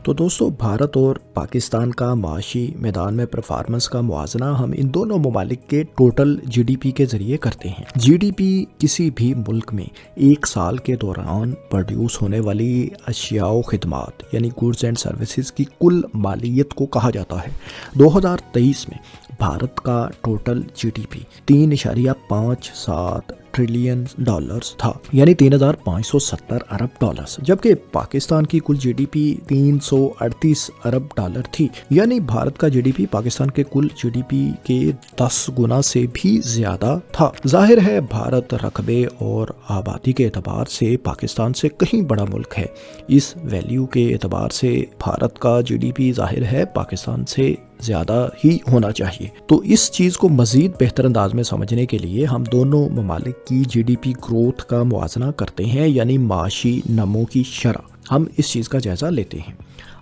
تو دوستو بھارت اور پاکستان کا معاشی میدان میں پرفارمنس کا موازنہ ہم ان دونوں ممالک کے ٹوٹل جی ڈی پی کے ذریعے کرتے ہیں۔ جی ڈی پی کسی بھی ملک میں ایک سال کے دوران پروڈیوس ہونے والی اشیاء و خدمات یعنی گوڈز اینڈ سروسز کی کل مالیت کو کہا جاتا ہے۔ 2023 میں بھارت کا total G D P 3.57 trillion dollars تھا، یعنی 3,570 ارب ڈالرز، جبکہ پاکستان کی کل جی ڈی پی 338 ارب ڈالر تھی، یعنی بھارت کا جی ڈی پی پاکستان کے کل جی ڈی پی کے 10 گنا سے بھی زیادہ تھا۔ ظاہر ہے بھارت رقبے اور آبادی کے اعتبار سے پاکستان سے کہیں بڑا ملک ہے۔ اس ویلیو کے اعتبار سے بھارت کا جی ڈی پی ظاہر ہے پاکستان سے زیادہ ہی ہونا چاہیے۔ تو اس چیز کو مزید بہتر انداز میں سمجھنے کے لیے ہم دونوں ممالک کی جی ڈی پی گروتھ کا موازنہ کرتے ہیں، یعنی معاشی نمو کی شرح۔ ہم اس چیز کا جائزہ لیتے ہیں۔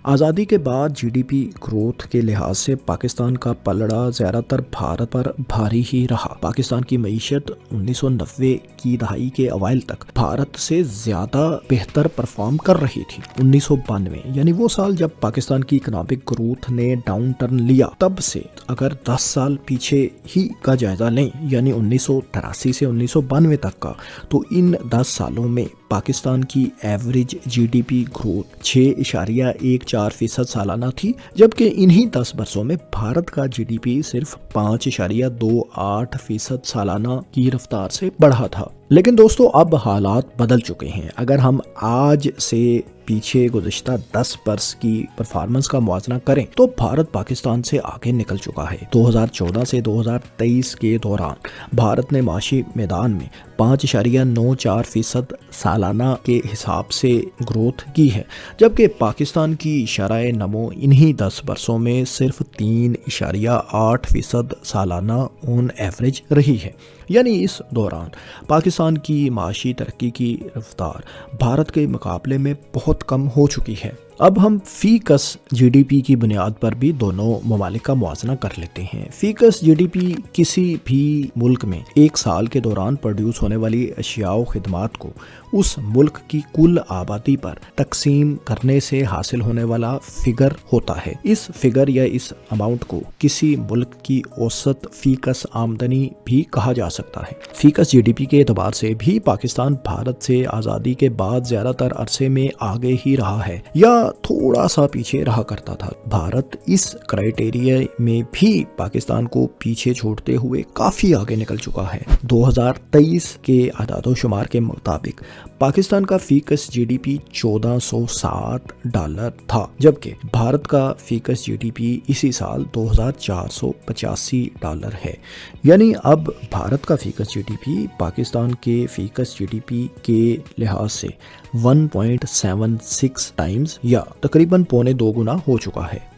آزادی کے بعد جی ڈی پی گروتھ کے لحاظ سے پاکستان کا پلڑا زیادہ تر بھارت پر بھاری ہی رہا۔ پاکستان کی معیشت 1990 کی دہائی کے اوائل تک بھارت سے زیادہ بہتر پرفارم کر رہی تھی۔ 1992 یعنی وہ سال جب پاکستان کی اکنامک گروتھ نے ڈاؤن ٹرن لیا، تب سے اگر 10 سال پیچھے ہی کا جائزہ لیں، یعنی 1983 سے 1992 تک کا، تو ان 10 سالوں میں پاکستان کی average G D P growth 6.14% سالانہ تھی، جبکہ انہی 10 برسوں میں بھارت کا جی ڈی پی صرف 5.28% سالانہ کی رفتار سے بڑھا تھا۔ لیکن دوستو اب حالات بدل چکے ہیں۔ اگر ہم آج سے پیچھے گزشتہ 10 برس کی پرفارمنس کا موازنہ کریں تو بھارت پاکستان سے آگے نکل چکا ہے۔ 2014 سے 2023 کے دوران بھارت نے معاشی میدان میں 5.94% سالانہ کے حساب سے گروتھ کی ہے، جبکہ پاکستان کی شرح نمو انہی 10 برسوں میں صرف 3.8% سالانہ اون ایوریج رہی ہے۔ یعنی اس دوران پاکستان کی معاشی ترقی کی رفتار بھارت کے مقابلے میں بہت کم ہو چکی ہے۔ اب ہم فی کس جی ڈی پی کی بنیاد پر بھی دونوں ممالک کا موازنہ کر لیتے ہیں۔ فی کس جی ڈی پی کسی بھی ملک میں ایک سال کے دوران پروڈیوس ہونے والی اشیاء و خدمات کو اس ملک کی کل آبادی پر تقسیم کرنے سے حاصل ہونے والا فگر ہوتا ہے۔ اس فگر یا اس اماؤنٹ کو کسی ملک کی اوسط فی کس آمدنی بھی کہا جا سکتا ہے۔ فی کس جی ڈی پی کے اعتبار سے بھی پاکستان بھارت سے آزادی کے بعد زیادہ تر عرصے میں آگے ہی رہا ہے یا تھوڑا سا پیچھے رہا کرتا تھا۔ بھارت اس کرائیٹیریا میں بھی پاکستان کو پیچھے چھوڑتے ہوئے کافی آگے نکل چکا ہے۔ 2023 کے اعداد و شمار کے مطابق پاکستان کا فی کس جی ڈی پی 1460 ڈالر تھا، جبکہ بھارت کا فی کس جی ڈی پی اسی سال 2485 ڈالر ہے۔ یعنی اب بھارت کا فی کس جی ڈی پی پاکستان کے فی کس جی ڈی پی کے لحاظ سے 1.76 ٹائمز یا تقریباً 1.25 گنا ہو چکا ہے۔